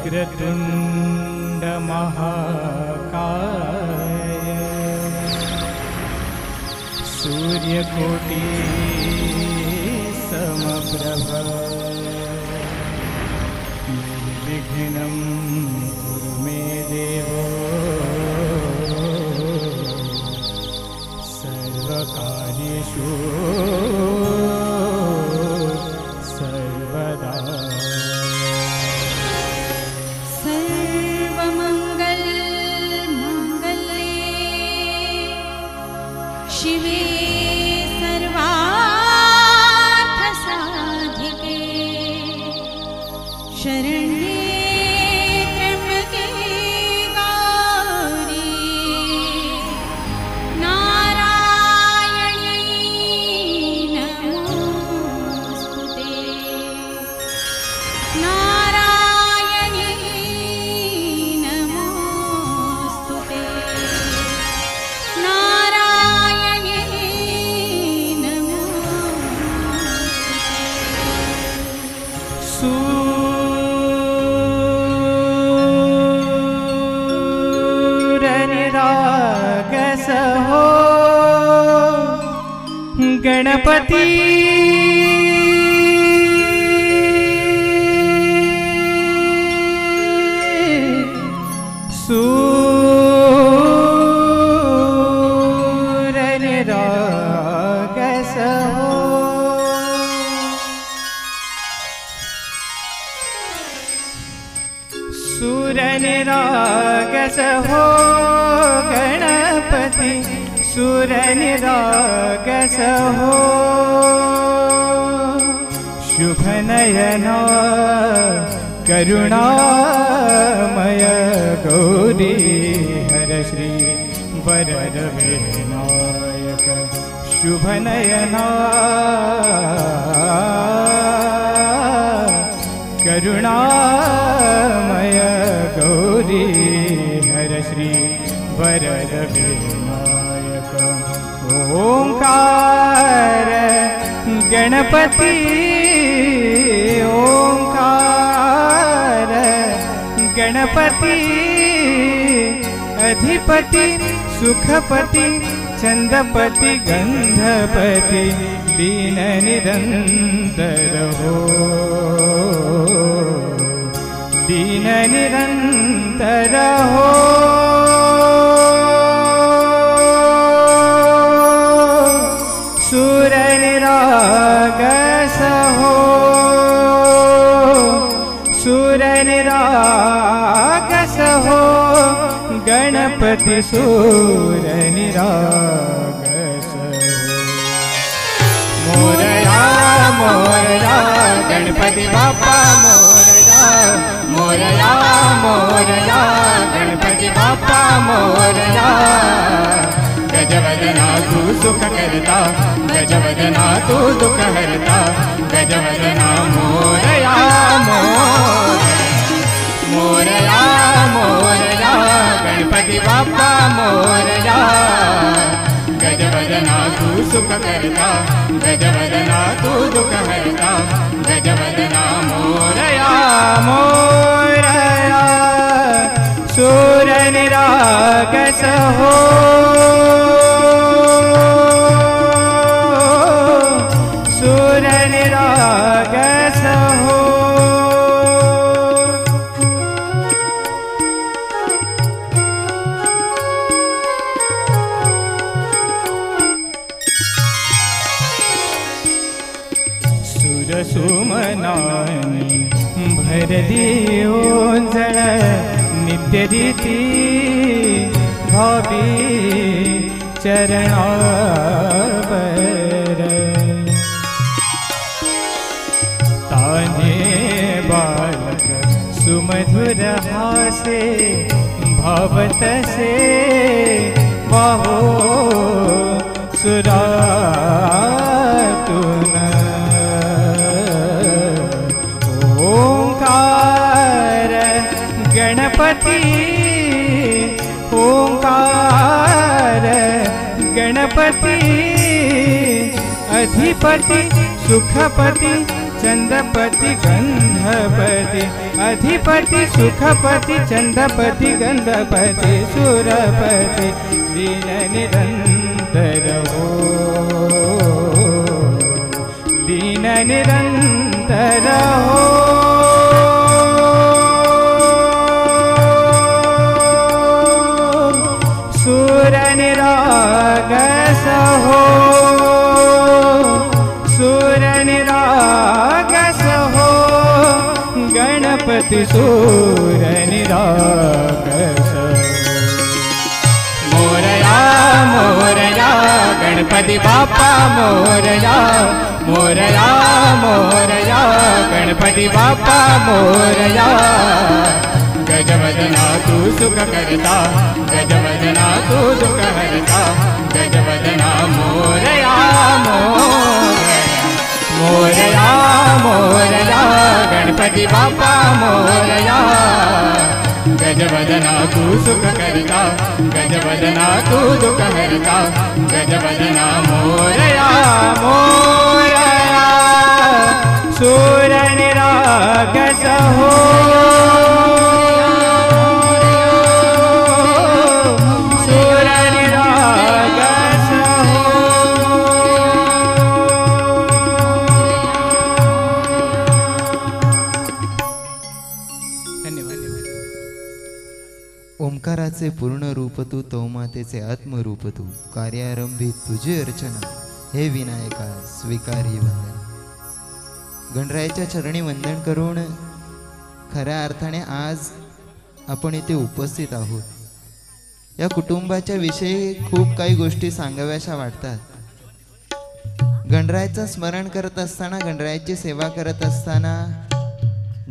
वक्रतुंड महाकाय सूर्यकोटि समप्रभ निर्विघ्नं कुरु मे देवो सर्वकार्येषु सर्वदा। शिवे सर्वार्थसाधिके शरण्ये त्र्यम्बके गौरी नारायणी नमोस्तुते नारायणी नमोस्तुते सूरनिरागस हो गणपति सूरनिरागस हो सूरनिरागस हो गणपति सूरनिरागस हो शुभनयना करुणामय गौरी हर श्री वरद विनायक शुभनयना करुणामय गौरी हर श्री वरद विनायक ओंकार गणपति ओंकार गणपति अधिपति सुखपति चंदपति गंधपति दीन निरंतर हो दीन निरंतर हो सूरनिरागस हो सूरनिरागस हो गणपति सूरनिरागस हो मोरया मोरया गणपति बाप्पा मोरया मोरया मोरया गणपति बाप्पा मोरया गजवदना तू सुख करता गजवदना तू दुख हरता गजवदना मोरया मोरया मोरया गणपति बाप्पा मोरया गजवदना तू सुख करता गजवदना तू दुख हरता गजवदना मोरया मोरया सूरनिरागस हो सूरनिरागस हो सुमनानी भर दियो जळ नित्य रीति भावी चरणावर ताने बालक सुमधुर हासे भावत से बाहो सुरातुन ओंकार गणपति ओंकार गणपति अधिपति सुखपति चंदपति गंध सिंहपति अधिपति सुखपति चंद्रपति गंधपति सुरपति दीन निरंतर हो दीन निरंतर हो सूर निरागस हो सूर निरागस हो गणपति सूर निरागस मोरया मोरया गणपति बाप्पा मोरया मोरया मोरया गणपति बाप्पा मोरया गजवदना तू सुख करता गजवदना तू दुख हरता गजवदना मोरया मोरया मोरया गणपति बाप्पा मोरया गजवदना तू सुख करता गजवदना तू दुख हरता गजवदना मोरया मोरया सूर निरागस हो सूर निरागस ओंकाराचे पूर्ण रूप तू तौमातेचे आत्मरूप तू कार्यारंभी तुझी अर्चना हे विनायका स्वीकार ही वंदन गणरायाच्या चरणी वंदन करून खऱ्या अर्थाने आज आपण इथे उपस्थित आहोत। या कुटुंबाच्या विषयी खूप काही गोष्टी सांगाव्याशा वाटतात। गणरायाचं स्मरण करत असताना गणरायाची सेवा करत असताना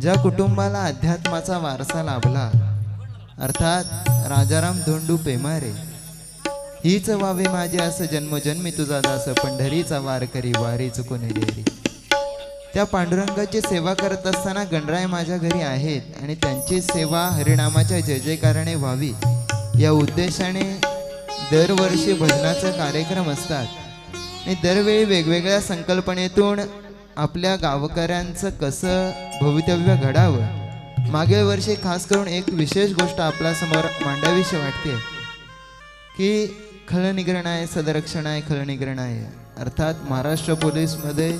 ज्या कुटुंबाला अध्यात्माचा वारसा लाभला अर्थात राजाराम धोंडू पेमारे हीच व्हावे माझे असं जन्मजन्मी तुझा दास पंढरीचा वार करी वारी चुकून देरी त्या पांडुरंगाची सेवा करत असताना गणराय माझ्या घरी आहेत आणि त्यांची सेवा हरिनामाच्या जय जयकाराने व्हावी या उद्देशाने दरवर्षी भजनाचे कार्यक्रम असतात आणि दरवेळी वेगवेगळ्या संकल्पनेतून आपल्या गावकऱ्यांचं कसं भवितव्य घडावं मागील वर्षी खास करून एक विशेष गोष्ट आपल्या समोर मांडावीशी वाटते की खलनिग्रहणाय सदरक्षणाय खलनिग्रहणाय अर्थात महाराष्ट्र पोलीसमध्ये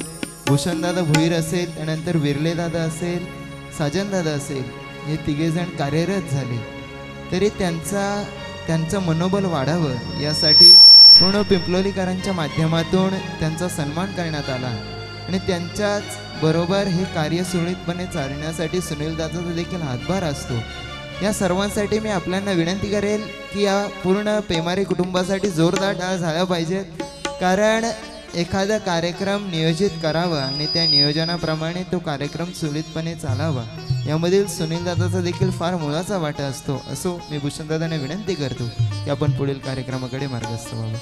भूषणदादा भुईर असेल त्यानंतर विरलेदादा असेल साजनदादा असेल हे तिघेजण कार्यरत झाले तरी त्यांचं मनोबल वाढावं यासाठी पूर्ण पिंपलोलीकरांच्या माध्यमातून त्यांचा सन्मान करण्यात आला आणि त्यांच्याच बरोबर हे कार्य सुरळीतपणे चालण्यासाठी सुनीलदादाचा देखील हातभार असतो। या सर्वांसाठी मी आपल्याला विनंती करेल की या पूर्ण पेमारे कुटुंबासाठी जोरदार टाळ झाला पाहिजे कारण एखादा कार्यक्रम नियोजित करावा आणि त्या नियोजनाप्रमाणे तो कार्यक्रम सुरळीतपणे चालावा यामधील सुनीलदादाचा देखील फार मोलाचा वाटा असतो। असो मी भूषणदादांना विनंती करतो की आपण पुढील कार्यक्रमाकडे मार्गस्थ व्हावं।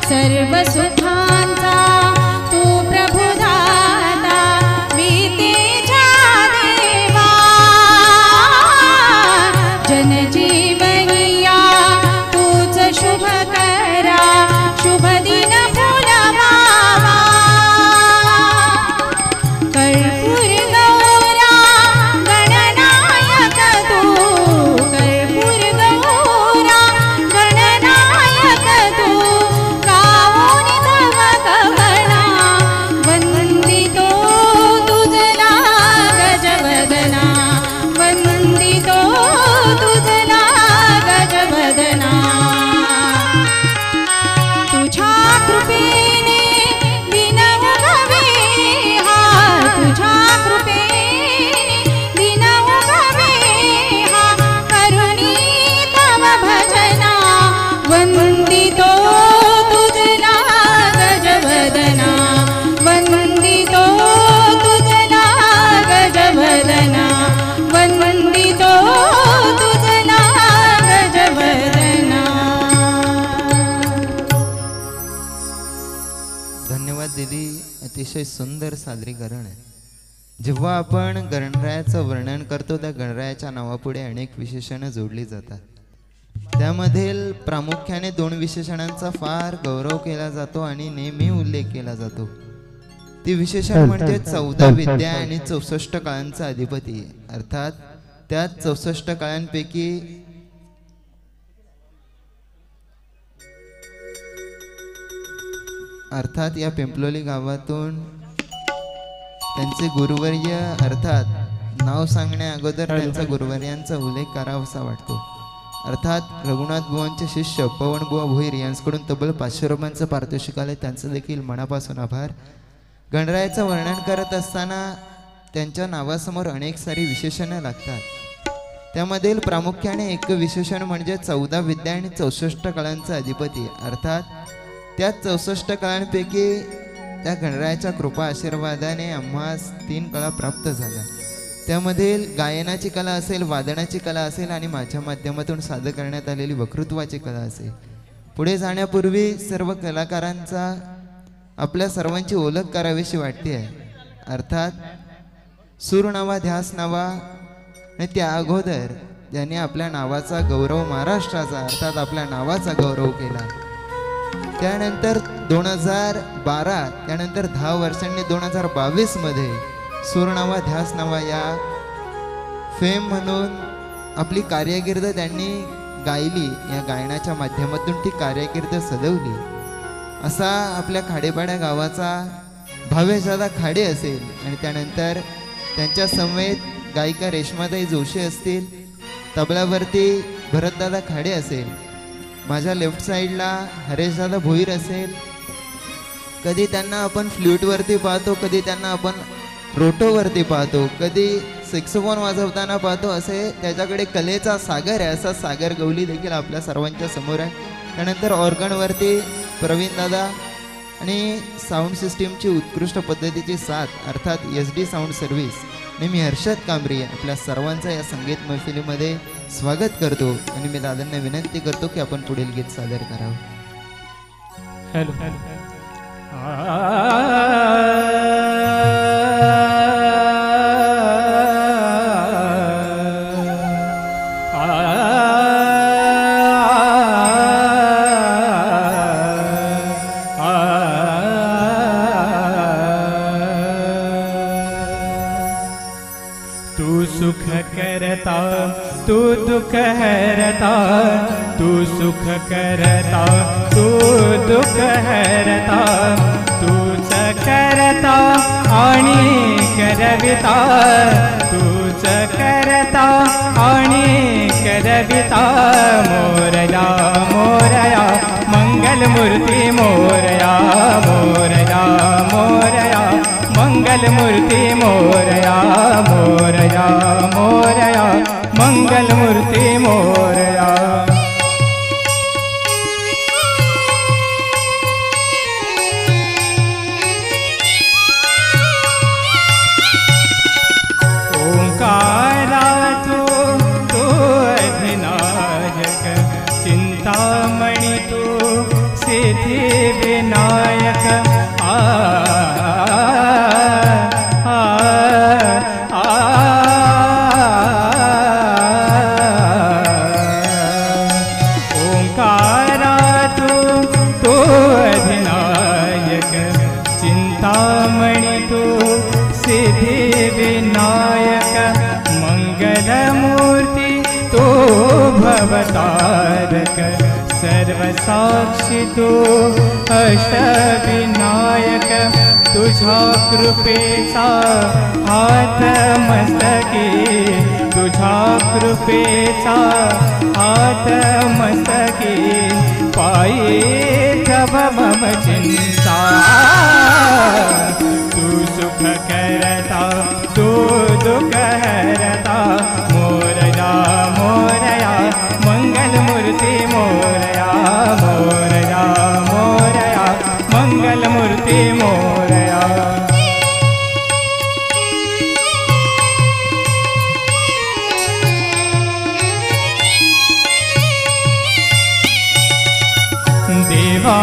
सर्व सुखांचा तू प्रभुदाता विद्येच्या देवा जनजीवनिया तूच शुभ करा शुभ दिन फुलवावा कर्पूर गौरा गणनायक तू कर्पूर गौरा गणनायक तू गाऊन तव कवना वंदितो तुझला गजवदना वंदितो तुझला गजवदना तुझ्या कृपेने दिन उगवे हा तुझ्या कृपेने दिन उगवे हा करुणी तव भजना वंदितो तुझला गजवदना वंदितो तुझला गजवदना वंदितो तुझला गजवदना. धन्यवाद दीदी, अतिशय सुंदर सादरीकरण आहे. जेव्हा आपण गणरायाचं वर्णन करतो त्या गणरायाच्या नावापुढे अनेक विशेषणं जोडली जातात. त्यामधील प्रामुख्याने 2 विशेषणांचा फार गौरव केला जातो आणि नेहमी उल्लेख केला जातो. ती विशेषण म्हणजे 14 विद्या आणि 64 कळांचा अधिपती. अर्थात त्या 64 कळांपैकी या पिंपलोली गावातून त्यांचे गुरुवर्य अर्थात नाव सांगण्या अगोदर त्यांचा गुरुवर्यांचा उल्लेख करावासा वाटतो. अर्थात रघुनाथ बुवांचे शिष्य पवन बुवा भोईर यांच्याकडून तब्बल 500 रुपयांचं पारितोषिक आले. त्यांचं देखील मनापासून आभार. गणरायाचं वर्णन करत असताना त्यांच्या नावासमोर अनेक सारी विशेषणं लागतात. त्यामधील प्रामुख्याने एक विशेषण म्हणजे 14 विद्या आणि 64 कळांचा अधिपती. अर्थात त्या 64 कळांपैकी त्या गणरायाच्या कृपा आशीर्वादाने आम्हास 3 कळा प्राप्त झाल्या. त्यामधील गायनाची कला असेल, वादनाची कला असेल आणि माझ्या माध्यमातून सादर करण्यात आलेली वक्तृत्वाची कला असेल. पुढे जाण्यापूर्वी सर्व कलाकारांचा आपल्या सर्वांची ओळख करावीशी वाटते आहे. अर्थात सूर नावा ध्यास नावा आणि त्या अगोदर ज्यांनी आपल्या नावाचा गौरव महाराष्ट्राचा अर्थात आपल्या नावाचा गौरव केला. त्यानंतर 2012 त्यानंतर 10 वर्षांनी 2022 मध्ये सूरनावा ध्यास नावा या फेम म्हणून आपली कार्यकीर्द त्यांनी गायली. या गायनाच्या माध्यमातून ती कार्यकीर्द सजवली. असा आपल्या खाडेपाड्या गावाचा भावेशदादा खाडे असेल आणि त्यानंतर त्यांच्या समेत गायिका रेश्माताई जोशी असतील, तबलावरती भरतदादा खाडे असेल, माझ्या लेफ्ट साईडला हरेशदादा भोईर असेल. कधी त्यांना आपण फ्ल्यूटवरती पाहतो, कधी त्यांना आपण रोटोवरती पाहतो, कधी सेक्सोफोन वाजवताना पाहतो. असे त्याच्याकडे कलेचा सागर आहे. असा सागर गवली देखील आपल्या सर्वांच्या समोर आहे. त्यानंतर ऑर्गनवरती प्रवीण दादा आणि साऊंड सिस्टीमची उत्कृष्ट पद्धतीची साथ अर्थात SD साऊंड सर्व्हिस मी हर्षद कांबरी आपल्या सर्वांचं या संगीत मैफिलीमध्ये स्वागत करतो आणि मी दादांना विनंती करतो की आपण पुढील गीत सादर करावं. हॅलो तू सुख करता तू दुख हरता, तू सुख करता तू दुख हरता, तूच करता आणि करविता, तूच करता आणि करविता. मोरया मोरया मंगलमूर्ती मोरया, मोरया मोरया मंगलमूर्ती मोरया, मोरया मोरया मंगलमूर्ती मोरया. ओंकारा तू तू अधिनायक, चिंतामणी तू सिद्धी सिद्धिविनायक ओंकारा तू अधिनायक चिंतामणि तू सिद्धिविनायक मंगलमूर्ति तो भवतारक सर्वसाक्षी तो अष्टविनायक तुझा कृपेचा हात मस्तकी तुझा कृपेचा हात मस्तकी पायी तव मम चिंता तू सुख करता तू दुःख हरता मोरया मोरया मंगलमूर्ती मोरया मोरया मोरया मंगलमूर्ती मोरया देवा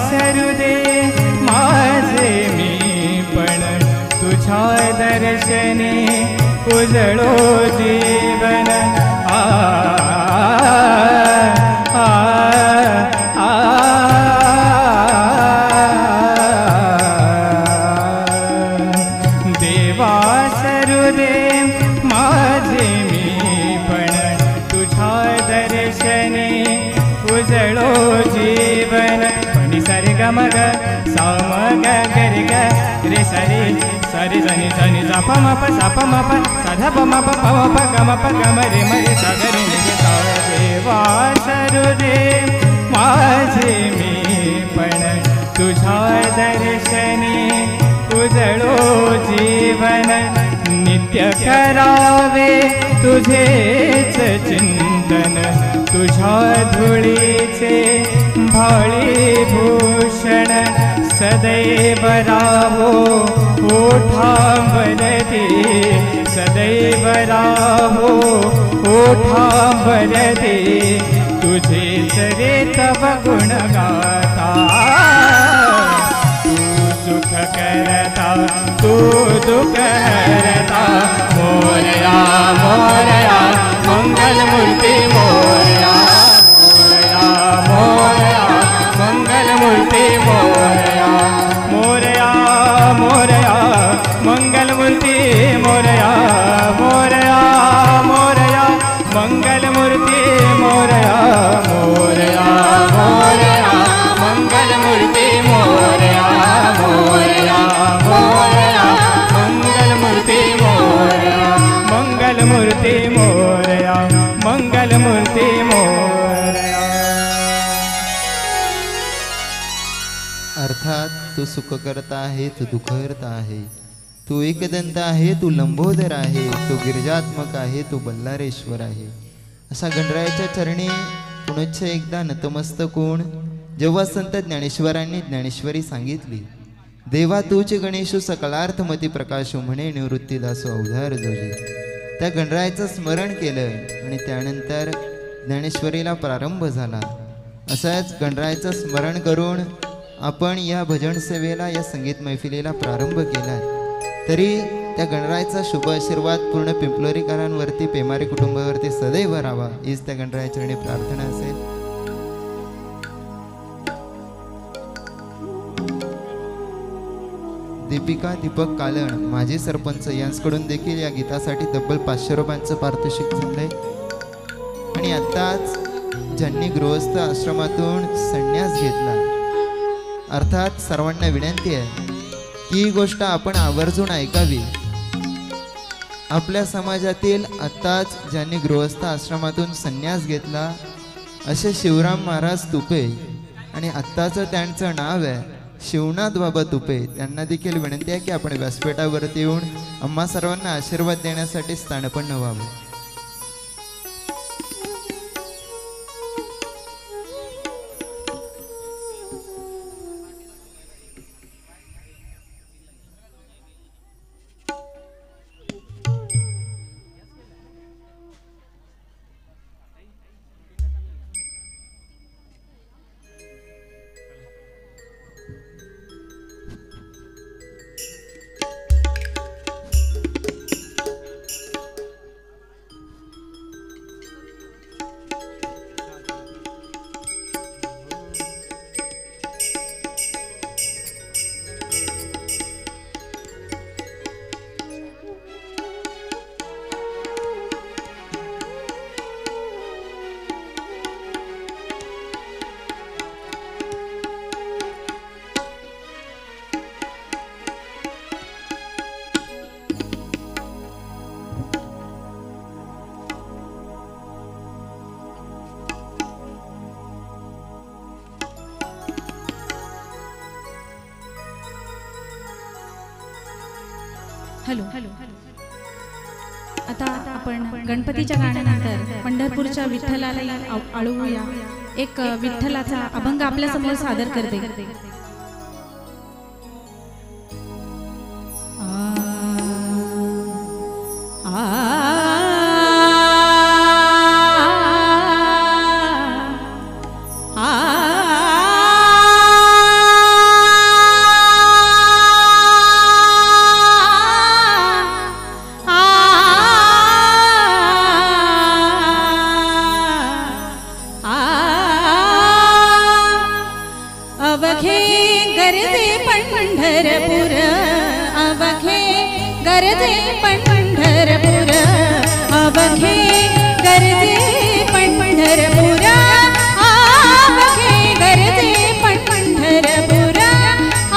सरुदे माझे मी पण तुझ्या दर्शने उजळो जीवन देवा सरुदे माझे मी पण तुझ्या दर्शने उजळो जीवन पनि सरे ग मग सा मग गरि ग रे सरे सरे जनि जनि सा प म प सा प म प सा ध प म प प म प ग म प ग म रे म रे सा ग रे नि ग सा देवा सरुदे माझे मी पण तुझ्या दर्शनी उजळो जीवन नित्य करावे तुझेच चिंतन तुझ्या धुळीचे भाळी भूषण सदैव राहो ओठांबरती सदैव राहो ओठांबरती तुझेच रे तव गुण गाता तू सुख करता तू दुःख हरता मोरया मोरया मंगलमूर्ती मोरया मोरया मोरया मंगलमूर्ती मोरया मोरया मोरया मंगलमूर्ती मोरया मोरया मोरया मंगलमूर्ती मोरया मोरया मोरया मंगलमूर्ती मोरया मोरया मोरया मंगलमूर्ती मोरया मंगलमूर्ती मोरया मंगलमूर्ती मोरया. अर्थात तू सुख करता आहे तू दुःख करता आहे तू एकदंत आहे तू लंबोदर आहे तू गिरिजात्मक आहे तू बल्लारेश्वर आहे असा गणरायाच्या चरणी पुनश्च एकदा नतमस्तक होऊन जेव्हा संत ज्ञानेश्वरांनी ज्ञानेश्वरी सांगितली देवा तूच गणेशू सकलार्थमती प्रकाशू म्हणे निवृत्तीदासो अवधार जोजे त्या गणरायाचं स्मरण केलं आणि त्यानंतर ज्ञानेश्वरीला प्रारंभ झाला. असाच गणरायाचं स्मरण करून आपण या भजन सेवेला या संगीत मैफिलीला प्रारंभ केला. तरी त्या गणरायाचा शुभ आशीर्वाद पूर्ण पिंपलोरीकरांवरती पेमारी कुटुंबावरती सदैव राहावा हीच त्या गणरायाचरणी प्रार्थना असेल. दीपिका दीपक कालण माजी सरपंच यांच्याकडून देखील या गीतासाठी तब्बल 500 रुपयांचं पारितोषिक झालंय. आणि आत्ताच ज्यांनी गृहस्थ आश्रमातून संन्यास घेतला अर्थात सर्वांना विनंती आहे की ही गोष्ट आपण आवर्जून ऐकावी. आपल्या समाजातील आत्ताच ज्यांनी गृहस्थ आश्रमातून संन्यास घेतला असे शिवराम महाराज तुपे आणि आत्ताचं त्यांचं नाव आहे शिवनाथ बाबा तुपे त्यांना देखील विनंती आहे की आपण व्यासपीठावरती येऊन आम्हा सर्वांना आशीर्वाद देण्यासाठी स्थानपन्न व्हावं. हॅलो. आता आपण गणपतीच्या गाण्यानंतर पंढरपूरच्या विठ्ठलाला आळवूया. एक विठ्ठलाचा अभंग आपल्या समोर सादर करते. अवघे गरजे पंढरपूर, अवघे गरजे पंढरपूर, अवघे गरजे पंढरपूर, अवघे गरजे पंढरपूर,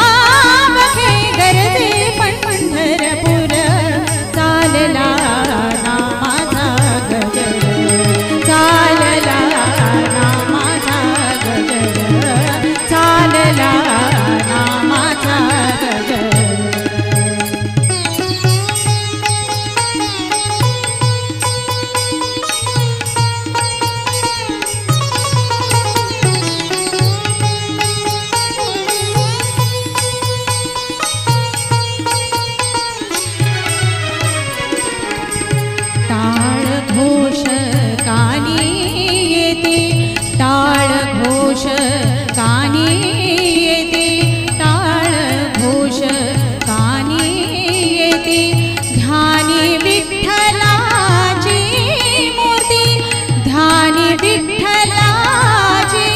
अवघे गरजे पंढरपूर. चालला नामाचा गजर, चालला नामाचा गजर, चालला नामाचा गजर. टाळ घोष कानी येते, टाळ घोष कानी येते, टाळ घोष कानी येते. ध्यानी विठ्ठलाची मूर्ती, ध्यानी विठ्ठलाची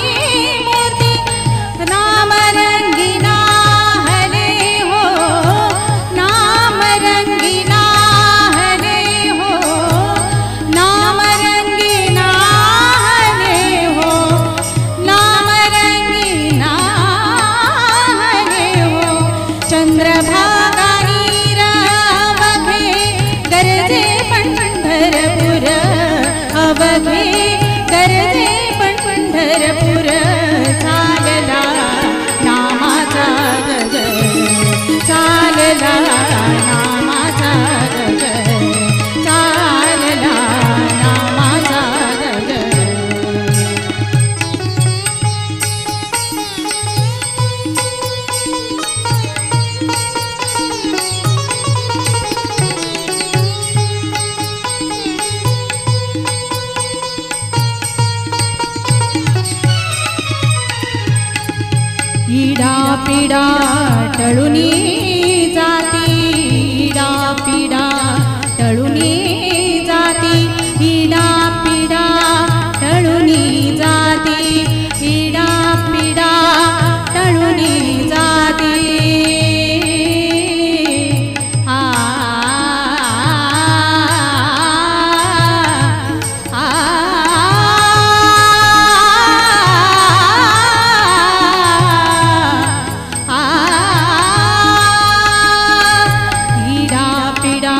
मूर्ती. नाम रंगीना हले हो, नाम रंगीना हले हो, नाम रंगीना हले हो, नाम रंगीना हले हो. चंद्रभागा नीरावघे गरजे पंढरपूर, अवघे गरजे पंढरपूर. चालला नामाचा गजर, चालला नामाचा गजर, चालला नामाचा गजर. इडा पिडा टळुनी जाती, इडा पिडा टळुनी जाती, इडा पिडा टळुनी जाती, इडा पिडा टळुनी जाती. आ इडा पिडा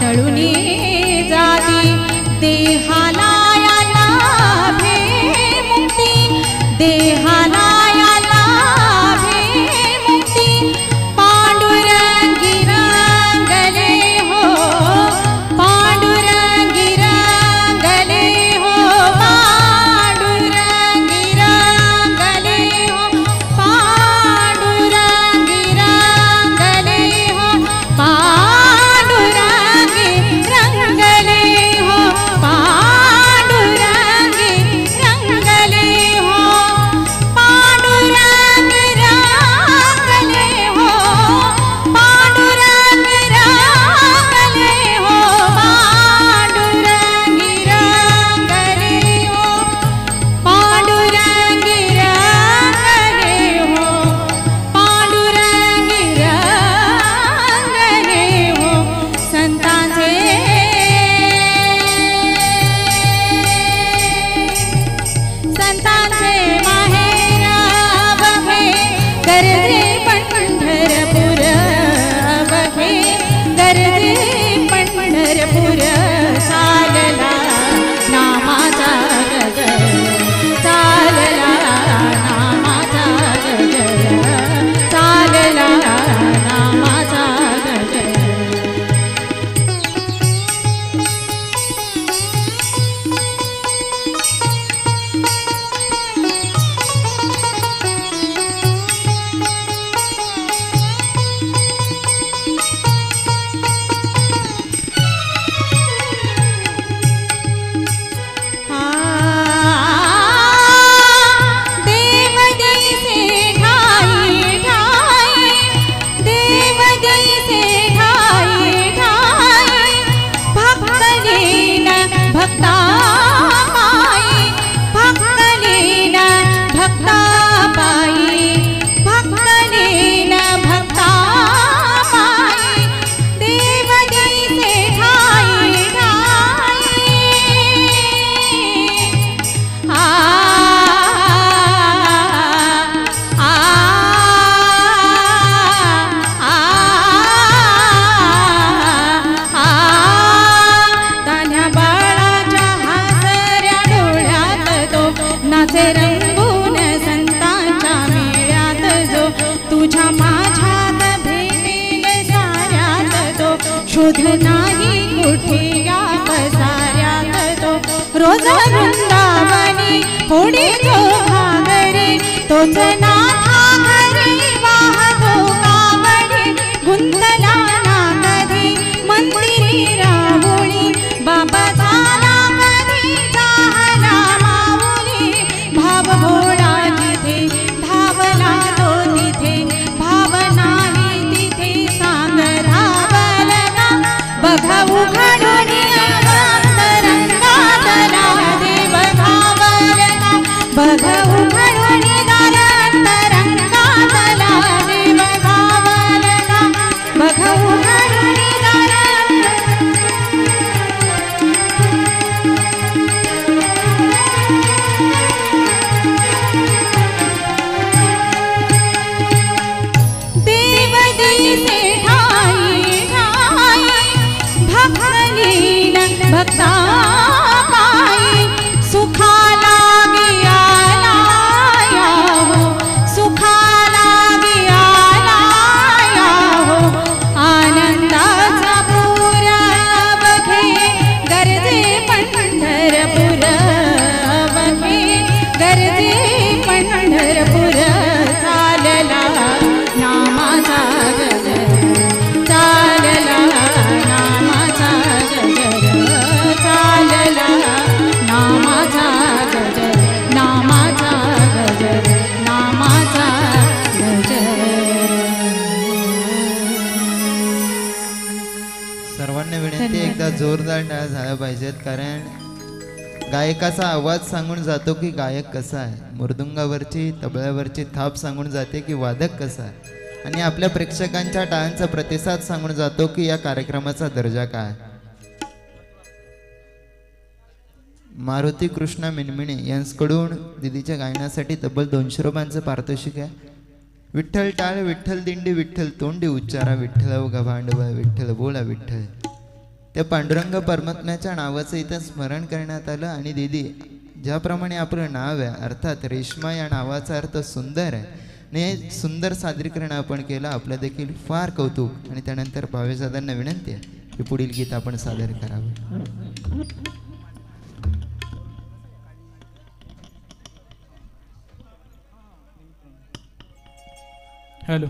टळुनी जाती. देहाला या लाभे मुक्ती, देहाला या लाभे मुक्ती. पांडुरंगी रंगले हो, पांडुरंगी रंगले हो, पांडुरंगी रंगले हो, पांडुरंगी रंगले हो, पांडुरंगी रंगले हो, पांडुरंगी रंगले हो, पांडुरंग रंगले हो, पांडुरंग रंगले हो, पांडुरंगी रंगले हो, पांडुरंगी रंगले हो, पांडुरंगी रंगले हो. संतांचे संतांचे माहेर अवघे गरजे पंढरपूर, अवघे गरजे पंढरपूर. चालला नामाचा गजर, चालला नामाचा गजर, चालला नामाचा गजर. तुझ्या माझ्यात भेटेल साऱ्यात तो शोध नाही कुठे या पसाऱ्यात तो रोज वृंदावनी पुढे जो घागरे तोच नाथा घरी वाहतो कावडी गुंतला ना कधी मंदिरी राहुळी बाबा झाला कधी झाला माऊली भाव घोडा जिथे धावला तो तिथे भाव नाही तिथे सांग रावलगा बघा उघडून अंतरंगातला देव धावलगा बघा उघडून दार अंतरंगातला देव धावलगा बघा उघडून दार देव दिसे ठाई ठाई भक्तलीन भक्ता पायी सुखाला गियाला या हो सुखाला गियाला या हो आनंदाचा पूर बघे गरजे पंढरपूर बघे गरजे पंढरपूर चालला नामाचा गजर चालला नामाचा गजर चालला नामाचा गजर नामाचा गजर नामाचा गजर सर्वांना विनंती एकदा जोरदार टाळ्या झाल्या पाहिजेत, कारण गायकाचा आवाज सांगून जातो की गायक कसा आहे, मृदुंगावरची तबल्यावरची थाप सांगून जाते की वादक कसा आहे, आणि आपल्या प्रेक्षकांच्या टाळ्यांचा प्रतिसाद सांगून जातो की या कार्यक्रमाचा दर्जा काय. मारुती कृष्णा मिनमिणे यांच्याकडून दिदीच्या गायनासाठी तब्बल 200 रुपयांचं पारितोषिक आहे. विठ्ठल टाळ विठ्ठल दिंडी विठ्ठल तोंडी उच्चारा विठ्ठल अवघा भांडवळ विठ्ठल बोला विठ्ठल. त्या पांडुरंग परमात्म्याच्या नावाचं इथं स्मरण करण्यात आलं. आणि दीदी ज्याप्रमाणे आपलं नाव आहे, अर्थात रेश्मा या नावाचा अर्थ सुंदर आहे, आणि सुंदर सादरीकरण आपण केलं, आपलं देखील फार कौतुक. आणि त्यानंतर भावेशदादांना विनंती आहे की पुढील गीत आपण सादर करावं. हॅलो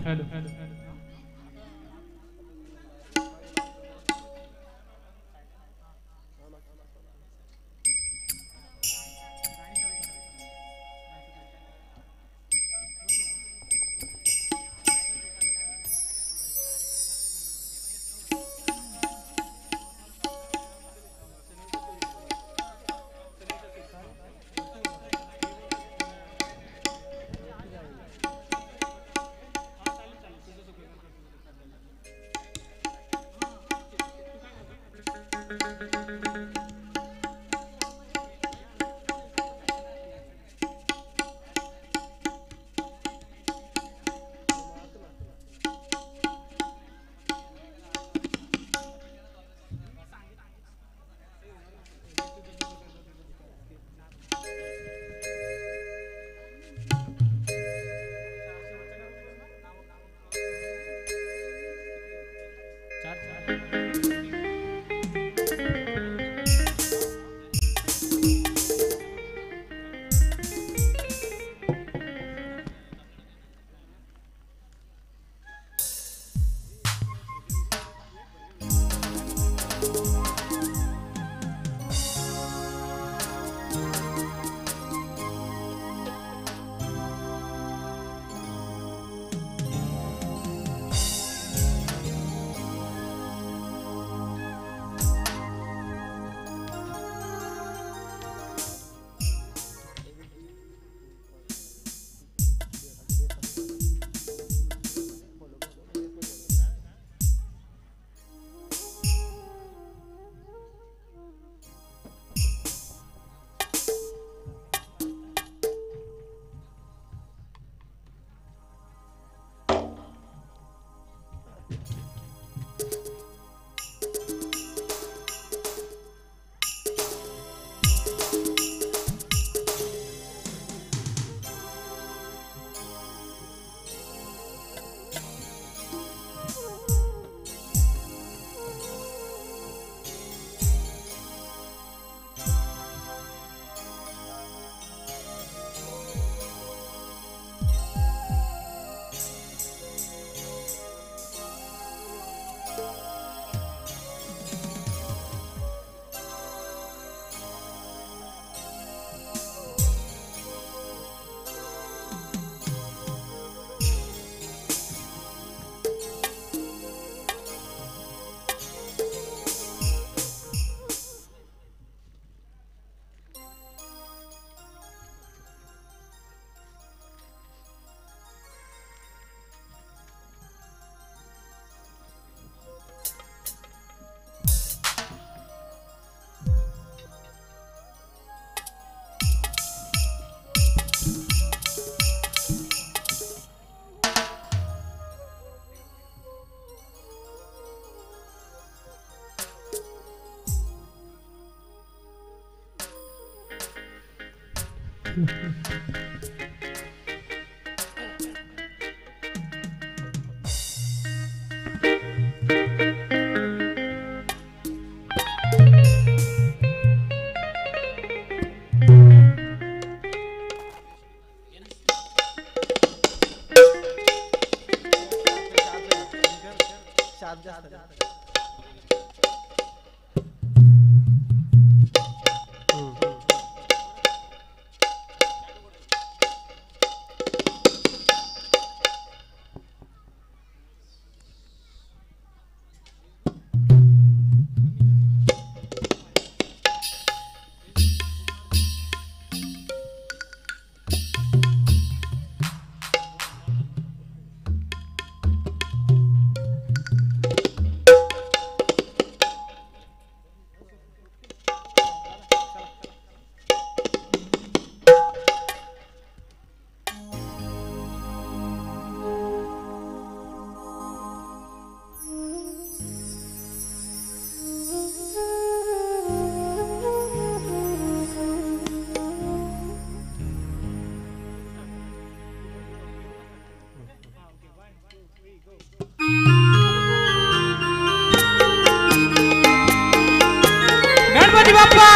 गणपती बाप्पा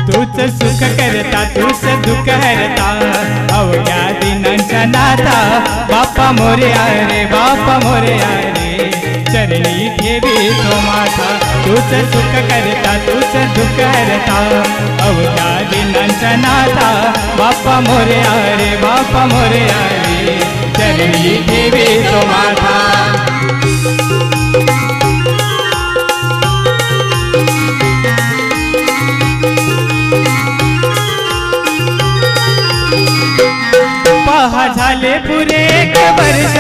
तूच सुख करता तूच दुःख हरता अवघ्या दिनांच्या नाथा बाप्पा मोरया रे बाप्पा मोरया रे चरणी ठेवी तो माथा तूच सुख करता तूच दुःख हरता अवघ्या दिनांच्या नाथा बाप्पा मोरया रे बाप्पा मोरया रे चरणी ठेवी तो माथा पहा झाले पुरे एक वर्ष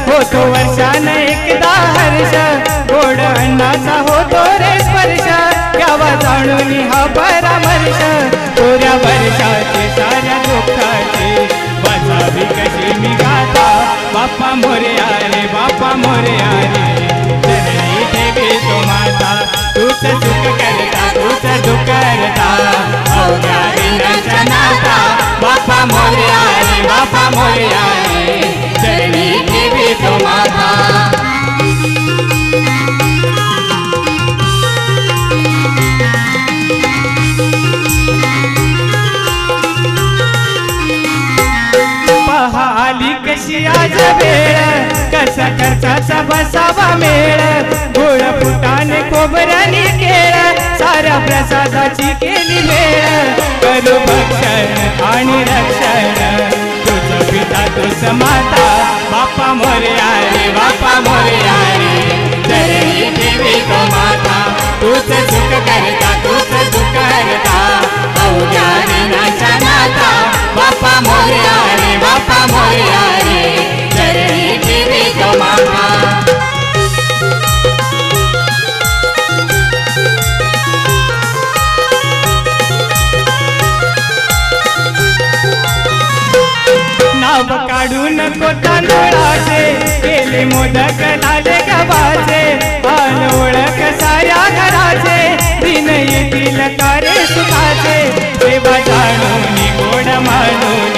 होतो वर्षान एकदा हर्ष गोड अन्नाचा होतो रे स्पर्श गावा जाणून हा परामर्श पुऱ्या वर्षाचे साऱ्या दुःखाचे वाचावी कशी मी गाथा बाप्पा मोरया रे बाप्पा मोरया रे चरणी ठेवी तो माता तूच सुख करता तूच दुःख करता अवघ्या दिनांच्या नाथा बाप्पा मोरया रे बाप्पा मोरया रे चरणी ठेवी तो माता पहा आली कशी आज वेळ कसा खर्चाचा बसावा मेळ गोड फुटाने खोबऱ्याने केळ साऱ्या प्रसादाची केली मेळ करू भक्षण आणि रक्षण तुझ पिता तुझ माता बाप्पा मोरया रे बाप्पा मोरया रे चरणी ठेवी तो माता तूच सुख करता तूच दुःख हरता अवघ्या दिनांच्या नाथा बाप्पा मोरया रे बाप्पा मोरया रे चरणी ठेवी तो माता नाव काढू नको तांदूळाचे केले मोदक लाले गव्हाचे आन ओळख साऱ्या घराचे दिन येतील कार्य सुखाचे सेवा जाणून गोड मानून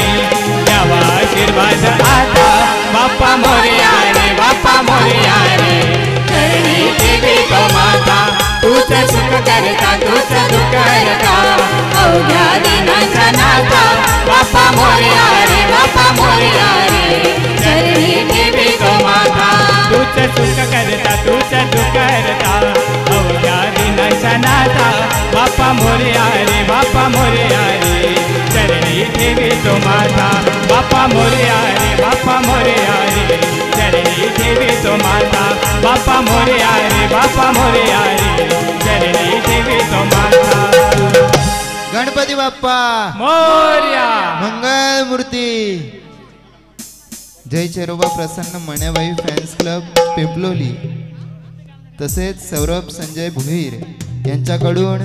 द्यावा आशीर्वाद आता बाप्पा मोरया रे बाप्पा मोरया रे चरणी ठेवी तो माता तूच सुख करता तूच दुःख हरता अवघ्या दिनांच्या नाथा बाप्पा मोरया रे बाप्पा मोरया रे चरणी ठेवी तो माता तूच सुख करता तूच दुःख हरता अवघ्या दिनांच्या नाथा बाप्पा मोरया रे बाप्पा मोरया रे चरणी ठेवी तो माता बाप्पा मोरया रे बाप्पा मोरया रे चरणी ठेवी तो माता बाप्पा मोरया रे बाप्पा मोरया रे चरणी ठेवी तो माता गणपती बाप्पा मोरया मंगल मूर्ती जय चेरोबा प्रसन्न मण्याबाई फॅन्स क्लब पिंपलोली तसेच सौरभ संजय भुईर यांच्याकडून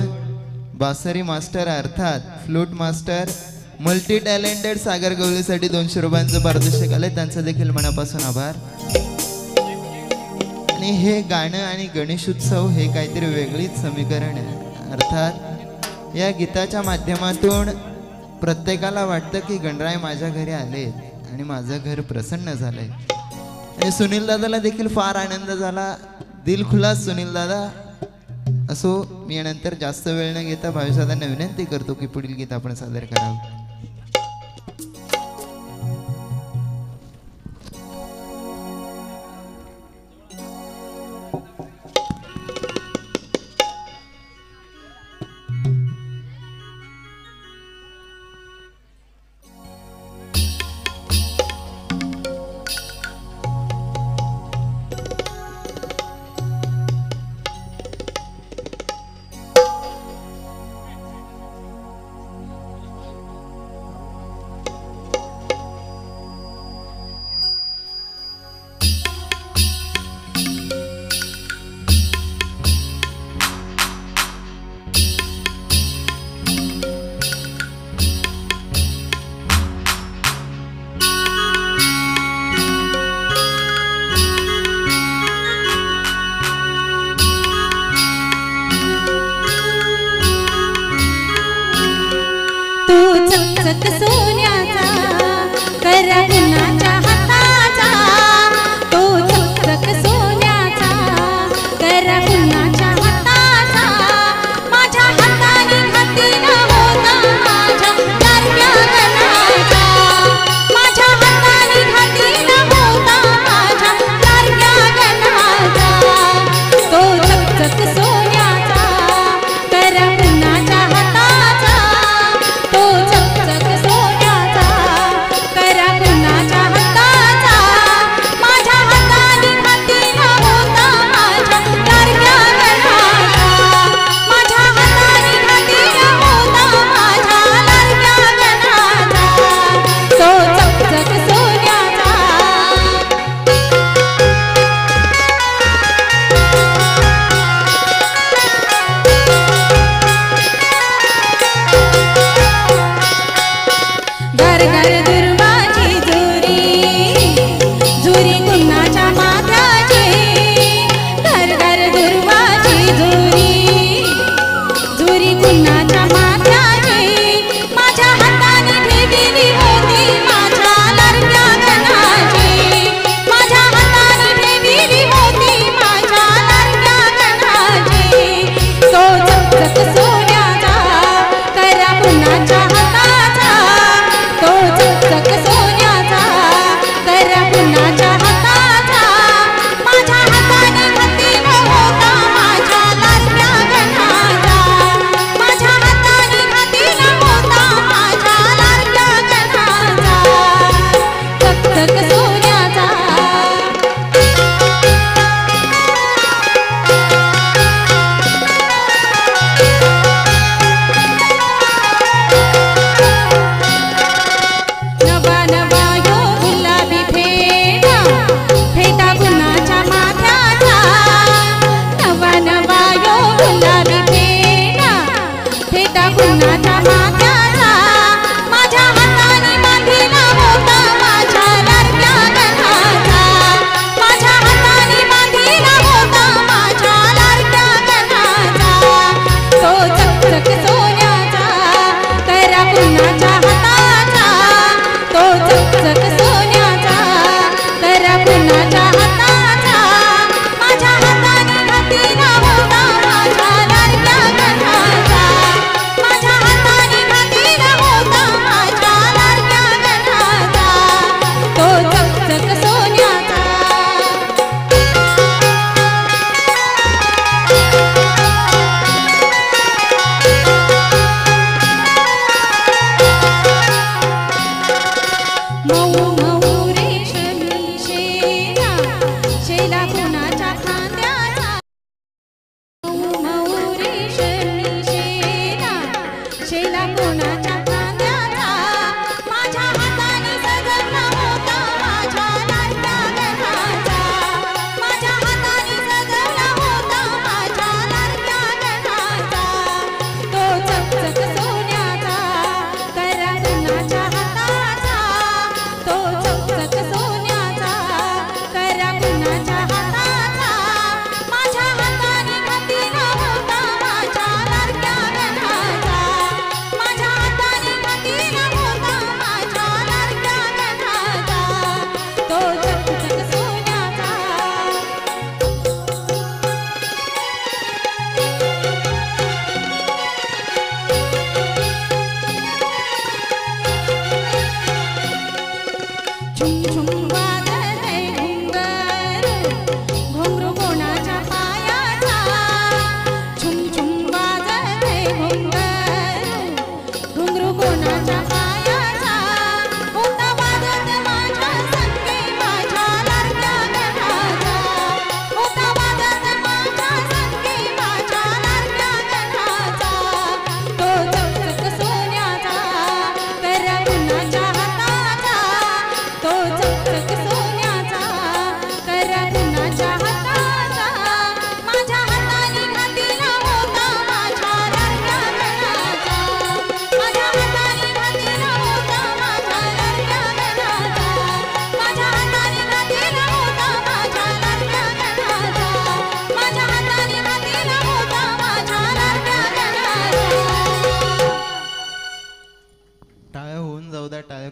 बासरी मास्टर अर्थात फ्लूट मास्टर मल्टी टॅलेंटेड सागर गवळीसाठी 200 रुपयांचं पारितोषिक आलंय, त्यांचं देखील मनापासून आभार. आणि हे गाणं आणि गणेशोत्सव हे काहीतरी वेगळीच समीकरण आहे. अर्थात या गीताच्या माध्यमातून प्रत्येकाला वाटतं की गणराय माझ्या घरी आले आणि माझं घर प्रसन्न झालंय. आणि सुनील दादाला देखील फार आनंद झाला. दिलखुलास सुनील दादा. असो, मी यानंतर जास्त वेळ न घेता भाविकदादांना विनंती करतो की पुढील गीत आपण सादर करावं.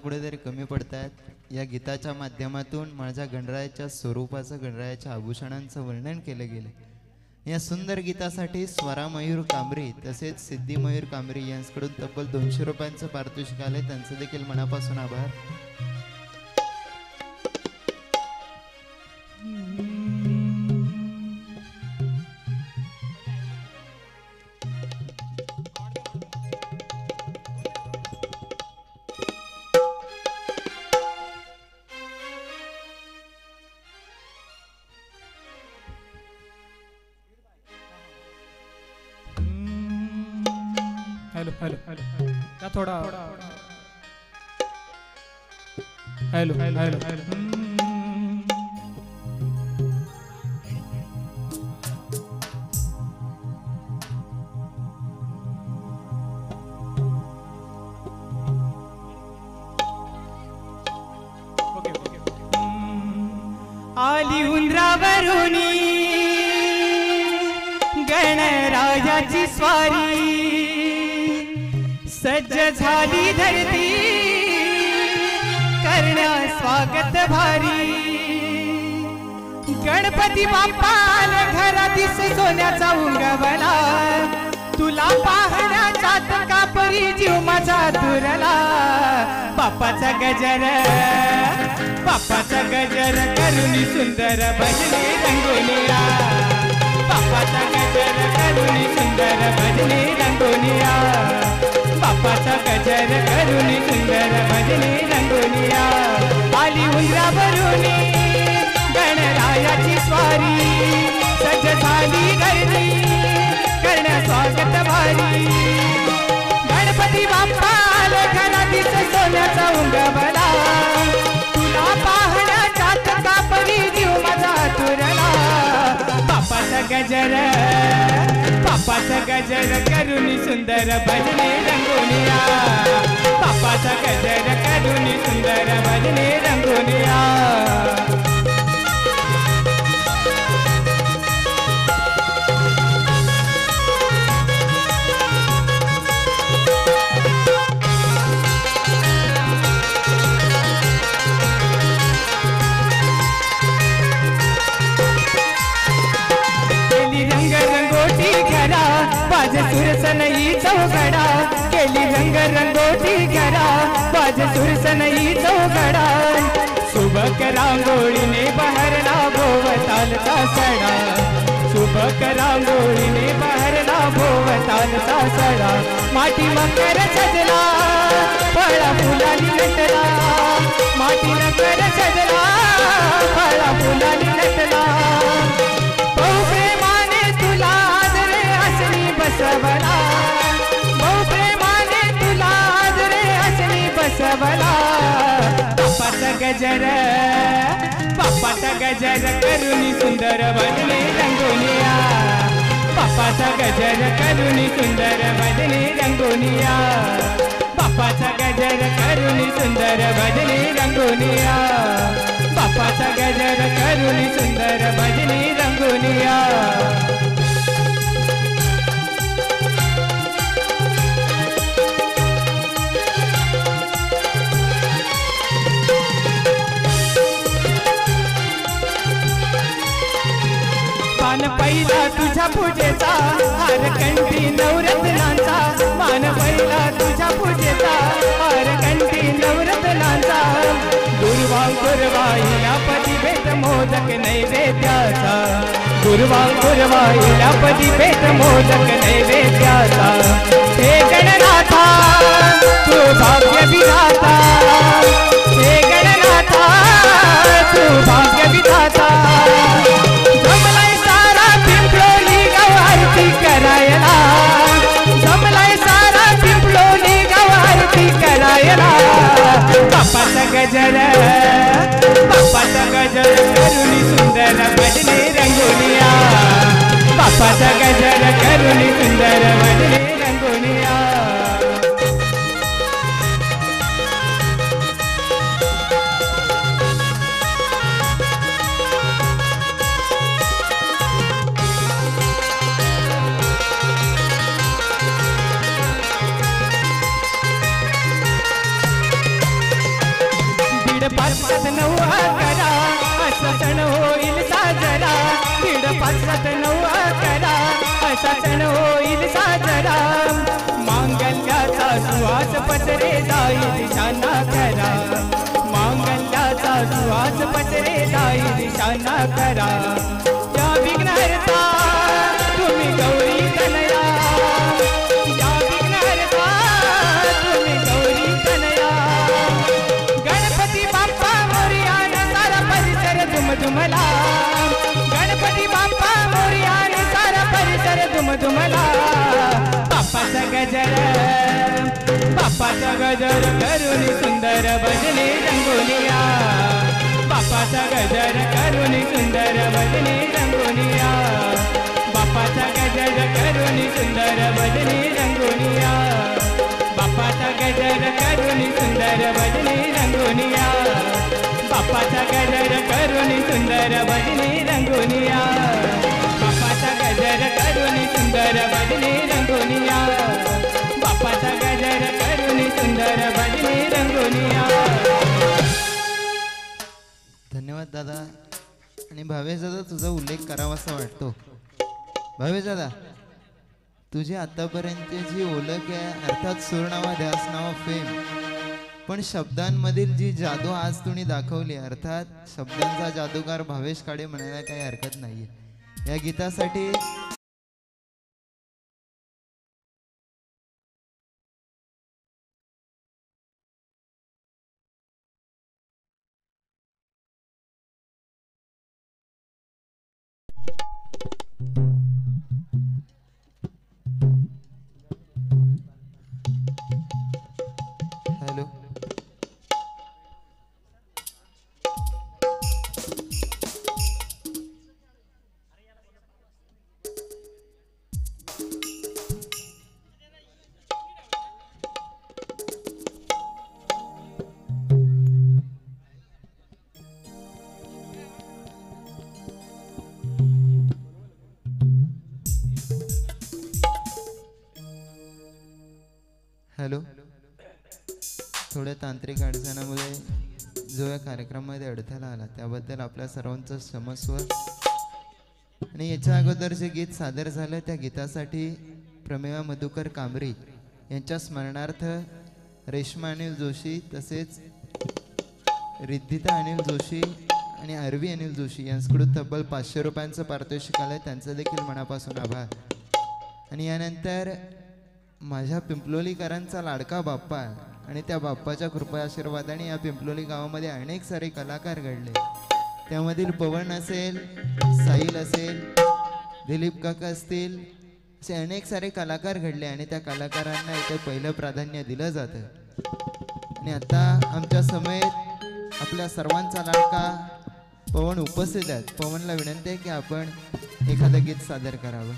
कुठेतरी कमी पडतात। या गीताच्या माध्यमातून माझ्या गणरायाच्या स्वरूपाचं, गणरायाच्या आभूषणांचं वर्णन केलं गेलं। या सुंदर गीतासाठी स्वरा मयूर कांबरी तसेच सिद्धी मयूर कांबरी यांच्याकडून तब्बल 200 रुपयांचं पारितोषिक आले, त्यांचं देखील मनापासून आभार। हेलो हेलो क्या थोड़ा हेलो हेलो हेलो आली उंदरावरुनी गणरायाची स्वारी, सज्ज झाली धरती करण्या स्वागत भारी। गणपती बाप्पाल घरातीस सोन्याचा उंगवला, तुला पाहण्याचा कापरी जीव माझा दुरला। बाप्पाचा गजर करुणी सुंदर भजने रंगोनिया, बाप्पाचा गजर करुणी सुंदर भजने रंगोनिया, बाप्पाचा गजर करुणी सुंदर भजने रंगोनिया। आली उंदरावरुनी गणरायाची स्वारी, सज्ज झाली धरती करण्या स्वागत भारी। गणपती बाप्पाल घरातीस सोन्याचा उंगवला, तुला पाहण्याचा कापरी जीव माझा तुरला। बाप्पाचा गजर करुणी सुंदर भजने रंगोनिया, बाप्पाचा गजर करुणी सुंदर भजने रंगोनिया। बाजे सुरसनई चौघडा, केली रंगोटी घरा, बाजे सुरसनई चौघडा। सुबक रांगोळीने बहरला भोवतालचा सडा, सुबक रांगोळीने बहरला भोवतालचा सडा। माटी मकर सजला फळा फुलानी नटला, माटी मकर सजला फळा फुलानी नटला। बहु प्रेमाने तुला आदरे असली बसवला, बहु प्रेमाने तुला आदरे असली बसवला। बाप्पाचा गजर करुणी सुंदर भजने रंगोनिया, बाप्पाचा गजर करुणी सुंदर भजने रंगोनिया, बाप्पाचा गजर करुणी सुंदर भजने रंगोनिया, बाप्पाचा गजर करुणी सुंदर भजने रंगोनिया। मान पहिला तुझ्या पूजेचा, हार कंठी नवरत्नांचा, मान पहिला तुझ्या पूजेचा, हार कंठी नवरत्नांचा। दूर गुरुवांकुरवाईला पदी भेट मोदक नैवेद्याचा गुरुवांकुरवाईला पदी भेट मोदक नैवेद्याचा हे गणनाथा तू भाग्य विधाता हे गणनाथा तू भाग्य विधाता जमलाय सारा पिंपळोली गाव आरती करायला जमलाय सारा पिंपळोली गाव आरती करायला बाप्पाचा गजर करुणी सुंदर भजने रंगोलिया बाप्पाचा गजर करुणी सुंदर भजने रंगोलिया पाच सात नऊ अकरा असा सण होईल साजरा दीड पाच सात नऊ अकरा असा सण होईल साजरा मांगल्याचा सुवास पसरे जाई दिशाना करा मांगल्याचा सुवास पसरे जाई दिशाना करा या विघ्नहर्ता तुम्ही गौरी कनया या विघ्नहर्ता तुम्ही गौरी कनया दुमला गणपती बाप्पा मोरया सारा परिसर दुमला बाप्पाचा गजर करुणी सुंदर भजने रंगोलिया बाप्पाचा गजर करुणी सुंदर भजने रंगोलिया बाप्पाचा गजर करुणी सुंदर भजने रंगोलिया बाप्पाचा गजर करुणी सुंदर भजने रंगोलिया बाप्पाचा गजर करुणी सुंदर भजनी रंगोनिया बाप्पाचा गजर करुणी सुंदर भजनी रंगोनिया बाप्पाचा गजर करुणी सुंदर भजनी रंगोनिया. धन्यवाद दादा. आणि भावेश दादा तुझा उल्लेख करावासा वाटतो. भावेश दादा तुझी आतापर्यंतची ओळख आहे अर्थात सूरनावा ध्यास नाव फेम पण शब्दांमधील जी जादू आज तुम्ही दाखवली अर्थात शब्दांचा जादूगार भावेश काळे म्हणायला काही हरकत नाहीये. या गीतासाठी हॅलो हॅलो थोड्या तांत्रिक अडचणामुळे जो या कार्यक्रमामध्ये अडथळा आला त्याबद्दल आपल्या सर्वांचं क्षमस्व. आणि याच्या अगोदर जे गीत सादर झालं त्या गीतासाठी प्रमेया मधुकर कांबरी यांच्या स्मरणार्थ रेश्मा अनिल जोशी तसेच रिद्धिता अनिल जोशी आणि आरवी अनिल जोशी यांच्याकडून तब्बल 500 रुपयांचं पारितोषिक आलं. त्यांचं देखील मनापासून आभार. आणि यानंतर माझ्या पिंपलोलीकरांचा लाडका बाप्पा आणि त्या बाप्पाच्या कृपा आशीर्वादाने या पिंपलोली गावामध्ये अनेक सारे कलाकार घडले. त्यामधील पवन असेल, साहिल असेल, दिलीप काका असतील, असे अनेक सारे कलाकार घडले आणि त्या कलाकारांना इथे पहिलं प्राधान्य दिलं जातं. आणि आता आमच्या समेत आपल्या सर्वांचा लाडका पवन उपस्थित आहेत. पवनला विनंती आहे की आपण एखादं गीत सादर करावं.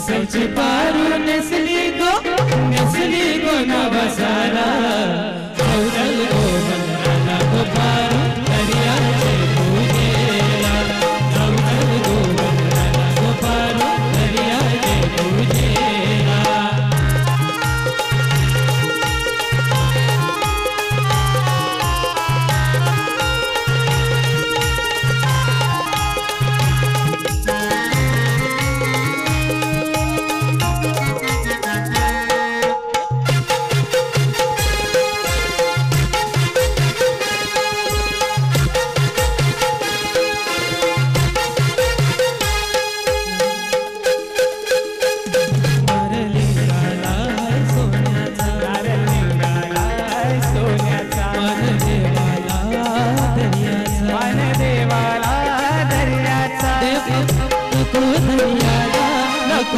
नवसाची पारू नेसली गो नवसाला चौदल गो बंधनाला गो पारू दर्याचे पूजेला चौदल गो बंधनाला गो पारू दर्याचे पूजेला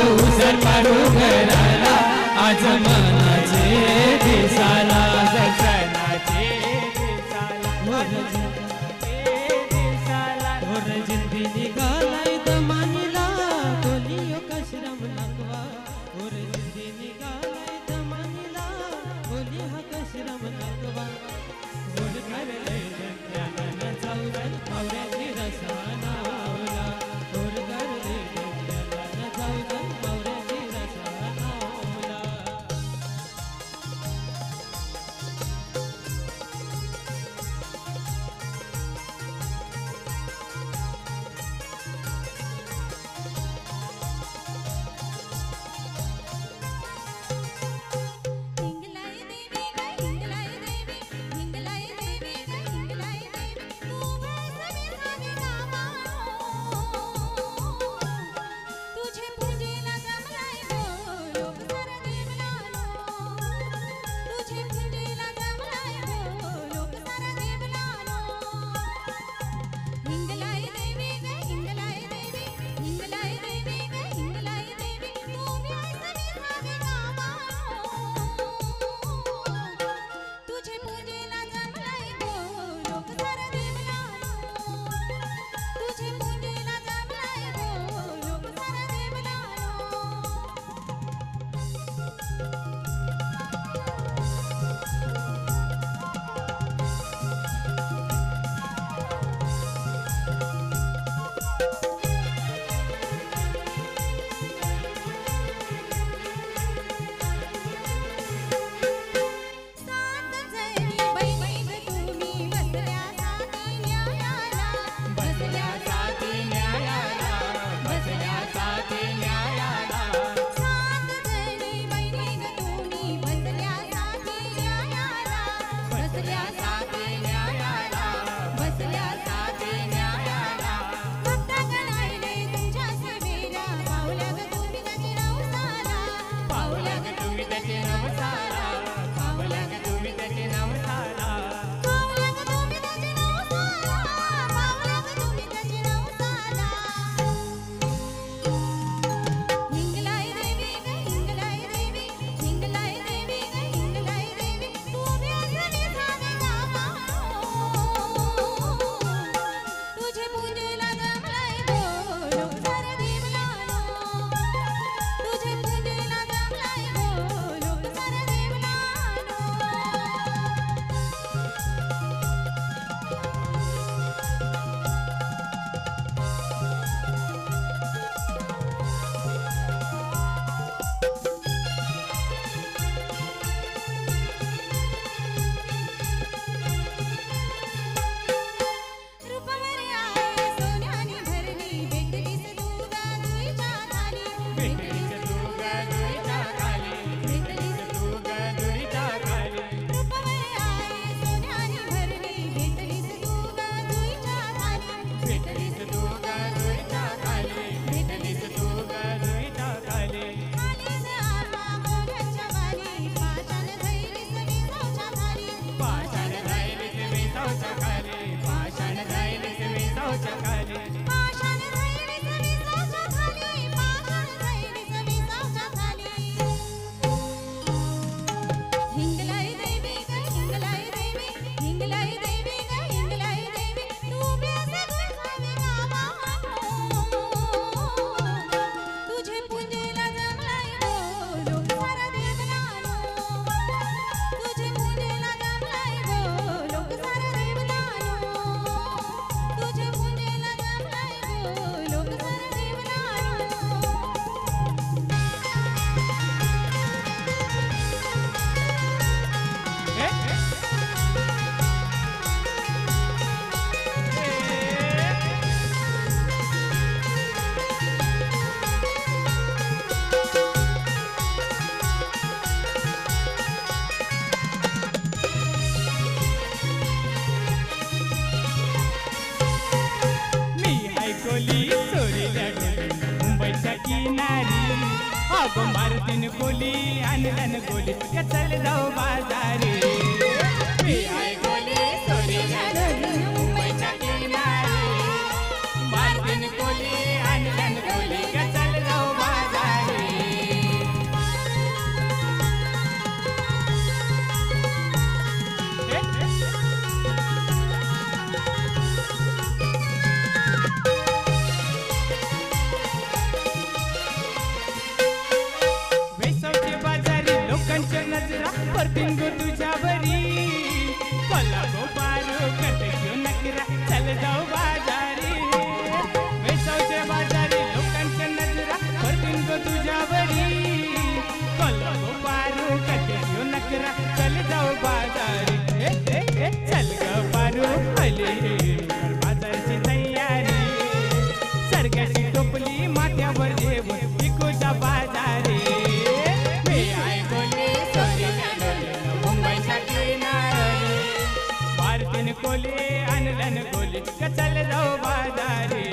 उजर पारू घराला आज मनाचे दिसाला दर्शनाचे दिसाला ढोर जिंदी निघालाय दमानीला बोलियो कशरम नकवा ढोर जिंदी निघालाय दमानीला बोली हा कशरम नकवा ढोर करले जंत्याला चौदल मावऱ्याची रसाना ढोर करले मार्टिन कोली आणलन गोली चल जाऊ बाजारी मी आहे गोली सोरीच्या डोली मुंबईच्या किनारी मार्टिन कोली आणलन गोली चल जाऊ बाजारी नजरा परतीन गो तुझ्यावरी कोला गो पारो करते क्यों नकरा चल जाऊ बाजारी वेसावच्या बाजारी लोकांच्या नजरा परतीन गो तुझ्यावरी कोला गो पारो करते क्यों नकरा चल जाऊ बाजारी चल ग पारो आली बाजारची तयारी सरग्याची टोपली माथ्यावर जेवण विकूचा बाजारी मार्टिन कोली आणलन गोली चल जाऊ बाजारी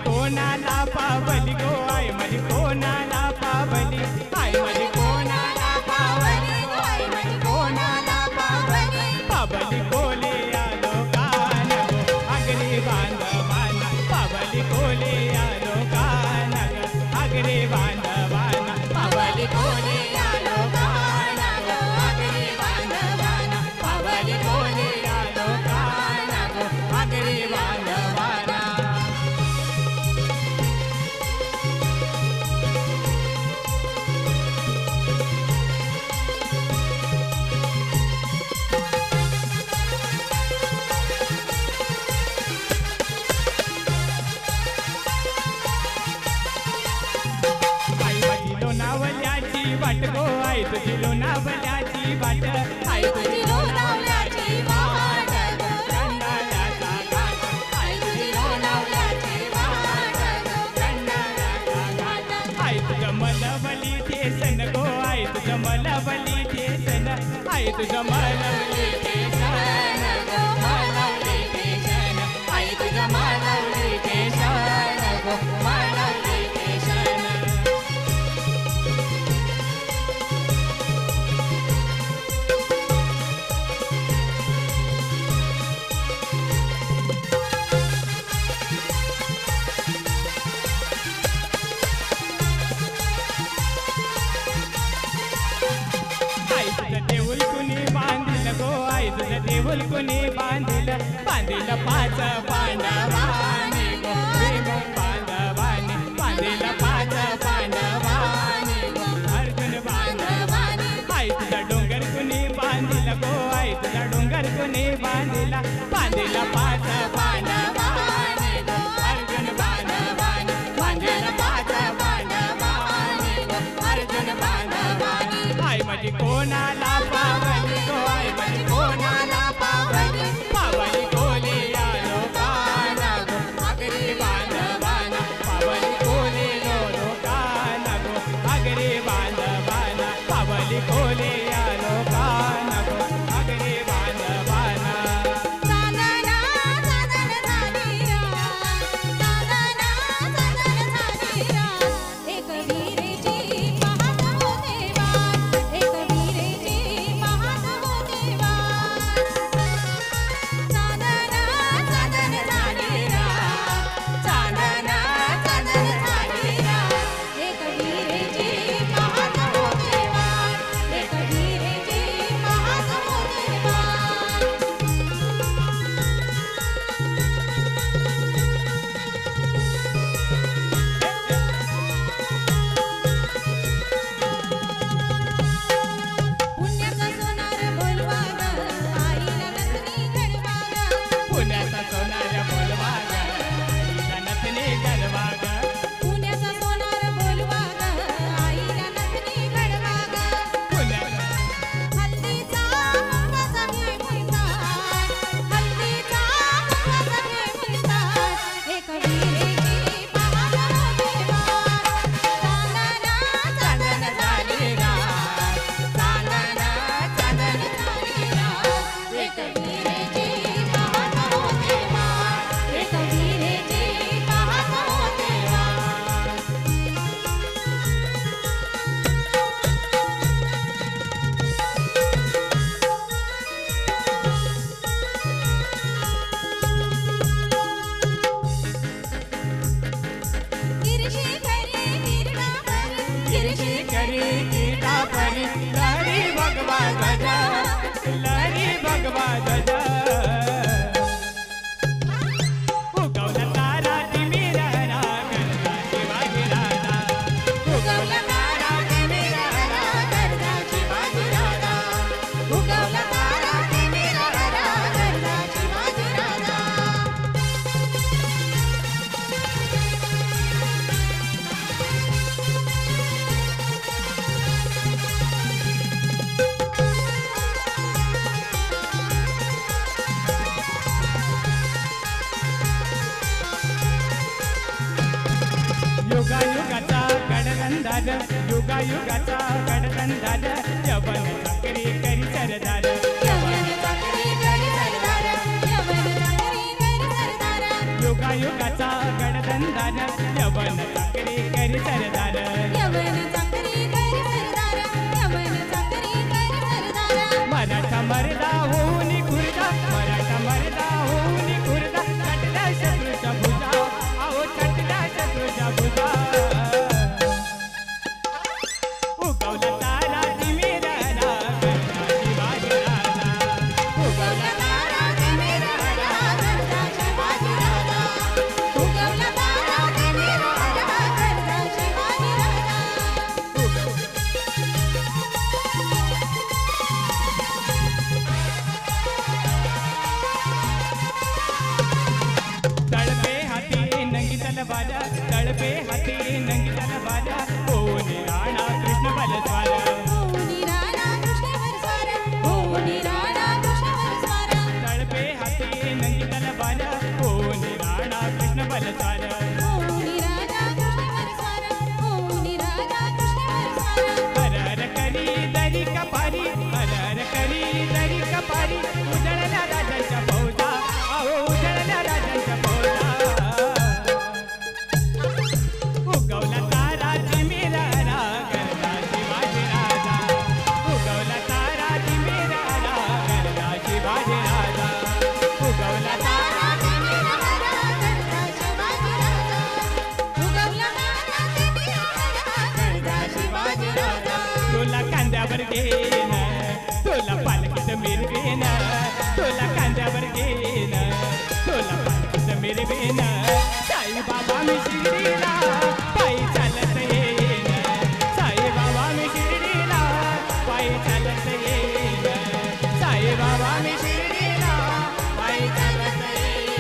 कोणाला पावली गो आई माझी कोणाला पावली आई माझी कोणाला पावली गो आई माझी कोणाला पावली पावली कोले आलो कान गो आगरी बांधवाना पावली कोले आलो कान गो आगरी बांधवाना पावली कोले आलो कान गो आगरी बांधवाना पावली कोले आलो कान गो आगरी बांधवाना वाट गो आई तुझी लोणावल्याची वाट आई तुझी लोणावल्याची वाट गंडाळ्याचा घाट आई तुझी लोणावल्याची वाट गंडाळ्याचा घाट आई तुझं मलवली ठेसन गो आई तुझं मलवली ठेसन आई तुझं मलवली ठेसन गो मलवली ठेसन आई तुझं मलवली ठेसन गो मलवली ठेसन देऊल कुणी बांधिल पाच पांडवाने ग अर्जुन बाणवानी मांजर पाच पांडवाने ग अर्जुन बाणवानी आई माझी कोणाला पावली गो आई माझी कोणाला पावली पावली कोले या लोकाना गो आगरी बाणवाना पावली कोले लो लोकाना गो आगरी बाणवाना पावली कोले या लोकाना गो आगरी बाणवाना चांदना चांदन झाली एक वीरेची पाहत होते वाट एक वीरेची पाहत होते वाट चांदना चांदन झाली चांदना चांदन झाली एक वीरेची पाहत होते वाट एक वीरेची पाहत होते वाट पुण्याचा सोनार बोलवा ग आईला नथनी घडवा ग पुण्याचा सोनार बोलवा ग आईला नथनी घडवा ग पुण्याचा सोनार बोलवा ग आईला नथनी घडवा ग पुण्याचा हल्दीचा मुंगाचा खेळ म्हणतात हल्दीचा मुंगाचा खेळ म्हणतात एक वीरेची पाहत होते वाट चांदना चांदन झाली चांदना चांदन झाली एक वीरेची पाहत होते वाट एक वीरेची पाहत होते वाट गिरशी खरी गिरडा खरी गिरशी करी कीटा परी लहरी भगवा गजा लहरी भगवा गजा उगवला तारा तिमिरा गणला शिवाजी राजा उगवला तारा तिमिरा गरजा शिवाजी राजा उगवला तारा तिमिरा गरजा शिवाजी राजा युगायुगाचा कडगंधार युगायुगाचा कडगंधार यवन चक्री करी सरदार यवन चाकरी करी सरदार यवन चाकरी करी सरदार युगायुगाचा कडगंधार यवन चक्री करी सरदार यवन चाकरी करी सरदार यवन चाकरी करी सरदार मराठा मरदा होऊन खुर्दा मराठा मरदा होऊन खुर्दा छटला शत्रूच्या भुजा अहो छटला शत्रूच्या भुजा उगवला तारा तिमिरा गणला शिवाजी राजा उगवला तारा तिमिरा गरजा शिवाजी राजा उगवला तारा तिमिरा गरजा शिवाजी राजा तळपे हाती नंगी तलवारा तळपे हाती नंगी तलवारा कोण राणा कृष्ण बलस्वार ओनी राणा कृष्णवर स्वार ओनी राणा कृष्णवर स्वार तळपे हाती नंगी तलवारा कोण राणा कृष्ण बलस्वार ओनी राणा कृष्णवर स्वार ओनी राणा कृष्णवर स्वार हर हर करी दरी कपारी हर हर करी दरी कपारी उजळल्या राजांच्या फौजा अहो उजळल्या राजांच्या फौजा उगवला तारा तिमिरा गरजा शिवाजी राजा उगवला तारा तिमिरा गरजा शिवाजी राजा उगवला तारा तिमिरा गरजा शिवाजी राजा उगवला तारा तिमिरा गरजा शिवाजी राजा तुला कांद्यावर घेन तुला पालखीत मिरवेन तुला कांद्यावर घेन तुला पालखीत मिरवेन साई बाबा मी शिर्डीला पायी चालत येईन साई बाबा मी शिर्डीला पायी चालत येईन साई बाबा मी शिर्डीला पायी चालत येईन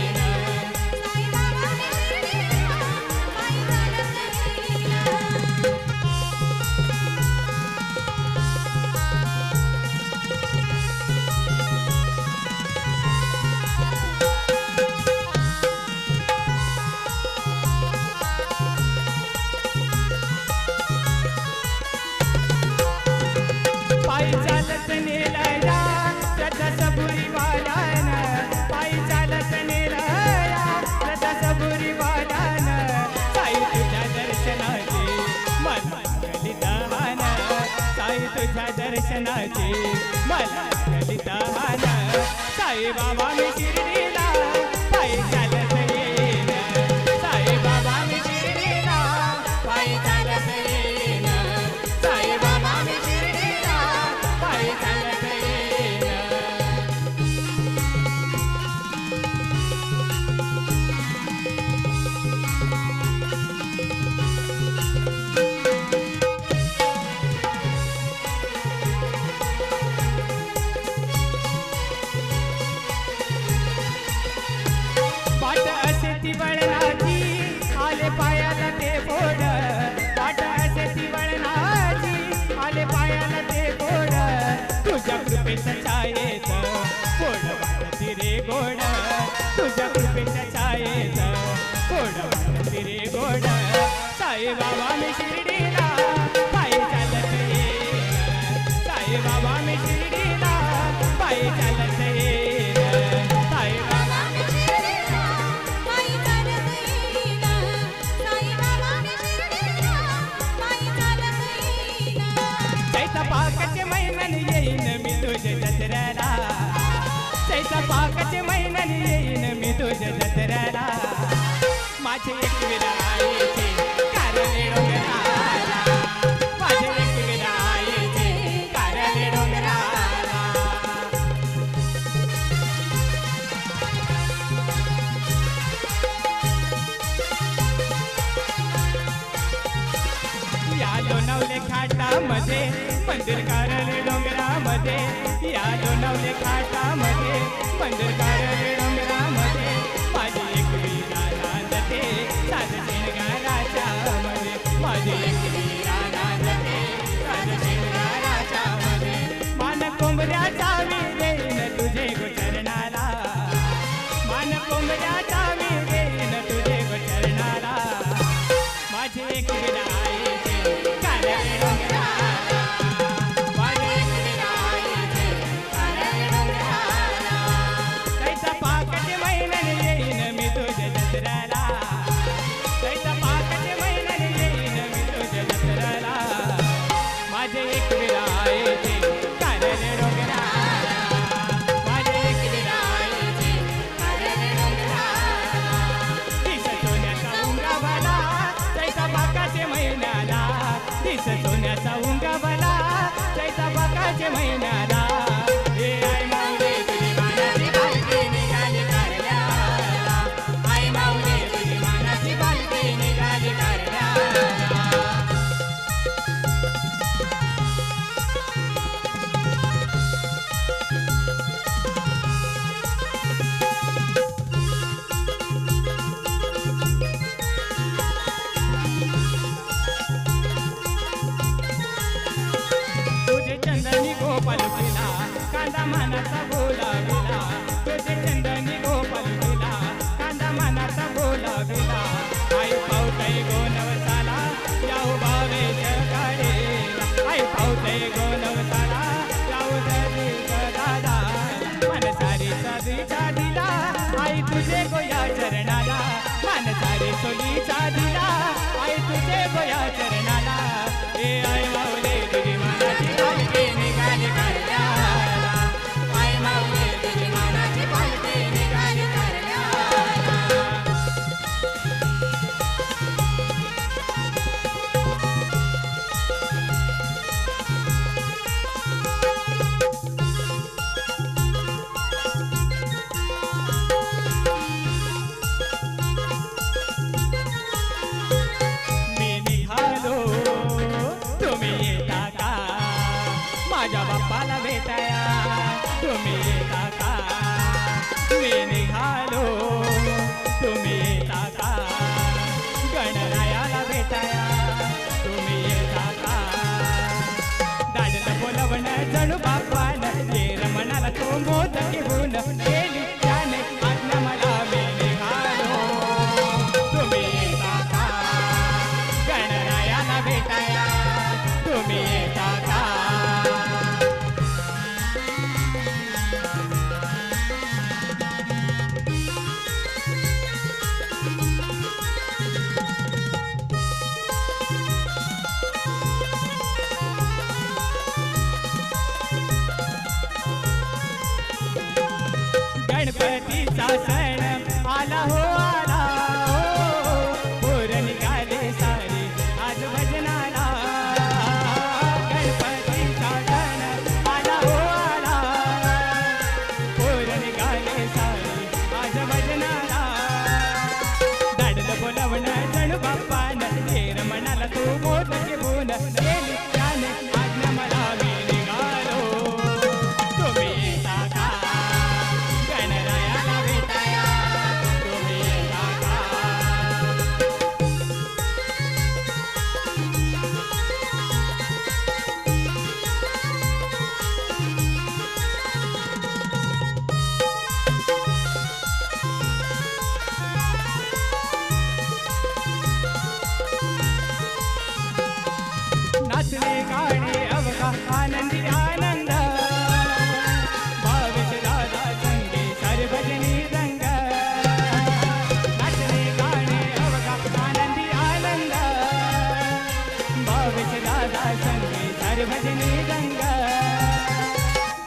दर्शनाची मला लागली तहान साईबाबा मी शिर्डीला पायी चालत येईन साईबाबा मी शिर्डीला पायी चालत येईन साईबाबा मी शिर्डीला पायी चालत येईन पाट असे ती वळणाची आले पायाला ते फोड पाट असे ती वळणाची आले पायाला ते फोड तुझ्या कृपेच्या छायेत फोड वाटती रे गोड तुझ्या कृपेच्या छायेत फोड वाटती रे गोड साईबाबा मी शिर्डीला पायी चालत येईन साईबाबा मी शिर्डीला पायी चालत येईन साईबाबा मी शिर्डीला पायी चालत येईन साईबाबा मी शिर्डीला पायी चालत येईन चैता पाकाचे महिन्याने येईन मी तुझ्या जत्रेला चैता पाकाचे महिन्याने येईन मी तुझ्या जत्रेला माझे एक विरायचे कारले डोंगराला माझे एक विरायचे कारले डोंगराला या लोणावले घाटामध्ये मंदिर कारले डोंगरामध्ये या लोणावले घाटामध्ये मंदिर कारले डोंगरामध्ये माझी एक वीरा नांदते साध शेणगाराच्या मध्ये माझी एक वीरा नांदते साध शेणगाराच्या मध्ये मान कोंबऱ्याचा मी देईन तुझे गोचरणाला मान कोंबऱ्याचा मी देईन तुझे गोचरणाला माझे एक विरायचे कारले डोंगराला माझे एक विरायचे कारले डोंगराला कैसा पाकटे महिन्याने येईन मी तुझ्या जत्रेला कैसा पाकटे महिन्याने येईन मी तुझ्या जत्रेला माझे एक विरायचे कारले डोंगराला माझे एक विरायचे कारले डोंगराला दिस सोन्याचा उंगा भला चैता बाकाचे महिन्याला दिस सोन्याचा उंगा भला चैता बाकाचे महिन्याला हे आई माऊली तुझी मानाची पालखी निघाली कारल्याला आई माऊली तुझी मानाची पालखी निघाली कारल्याला तुझे चंदनी गोपाल गेला कांदा मानाचा बोला गेला तुझे चंदनी गोपाल गेला कांदा मानाचा बोला गेला आई पावताई गोनवसाला याऊ बावे जगाडेला आई पावताई गोनवसाला याऊ दरी दादा मन सारी सदीचा दिला आई तुझे गोया चरणाला मन सारी सोलीचा दिला आई तुझे गोया चरणाला ए आई माऊली तुझी मानाची पालखी निघाली कारल्याला आई माऊली तुझी मानाची पालखी निघाली कारल्याला मी निघालो तुम्ही येता का माझ्या बाप्पाला भेटाया तुम्ही येता का मी निघालो तुम्ही येता का गणरायाला भेटाया तुम्ही येता का दाडलं बोलवणं जणू बाप्पानं ये रमणाला तो मोद घेऊन गेली त्याने आज्ञा मला मी निघालो तुम्ही येता का गणरायाला भेटाया तुम्ही येता का आनंदी आनंद भावेश दादा संगे सारे भजनी रंग नाचणे गाणे अवघा आनंदी आनंद भावेश दादा संगे सारे भजनी रंग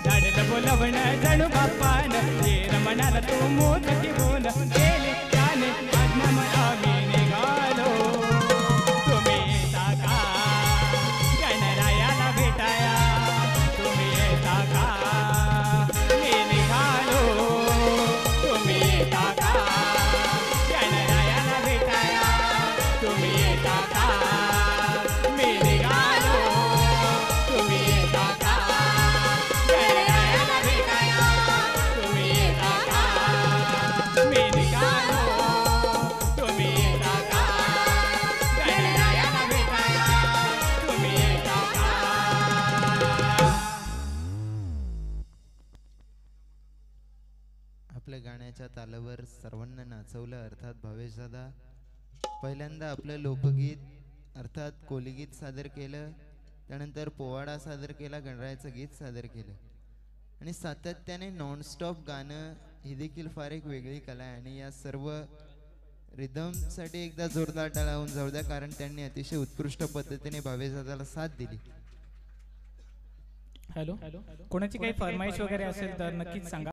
झाडलं बोलवण जणू बाप्पान ये रमणाला तू मोदकी बोल गेले त्याने आज्ञा आम्ही निघालो तुम्ही येता का गणरायाला भेटाया तुम्ही येता का मी निघालो तुम्ही येता का गणरायाला भेटाया तुम्ही येता का मी निघालो तुम्ही येता का गणरायाला भेटाया तुम्ही येता का मी निघालो तुम्ही येता का गणरायाला भेटाया तुम्ही येता का. आपल्या गाण्याच्या तालावर सर्वांना नाचवलं अर्थात भावेश दादा. पहिल्यांदा आपलं लोकगीत अर्थात कोलीगीत सादर केलं, त्यानंतर पोवाडा सादर केला, गणरायाचं गीत सादर केलं आणि सातत्याने नॉनस्टॉप गाणं ही देखील फार एक वेगळी कला आहे. आणि या सर्व रिदमसाठी एकदा जोरदार टाळ्या लावून जाऊ द्या, कारण त्यांनी अतिशय उत्कृष्ट पद्धतीने भावेश दादाला साथ दिली. हॅलो, कोणाची काही फरमाईश वगैरे असेल तर नक्कीच सांगा.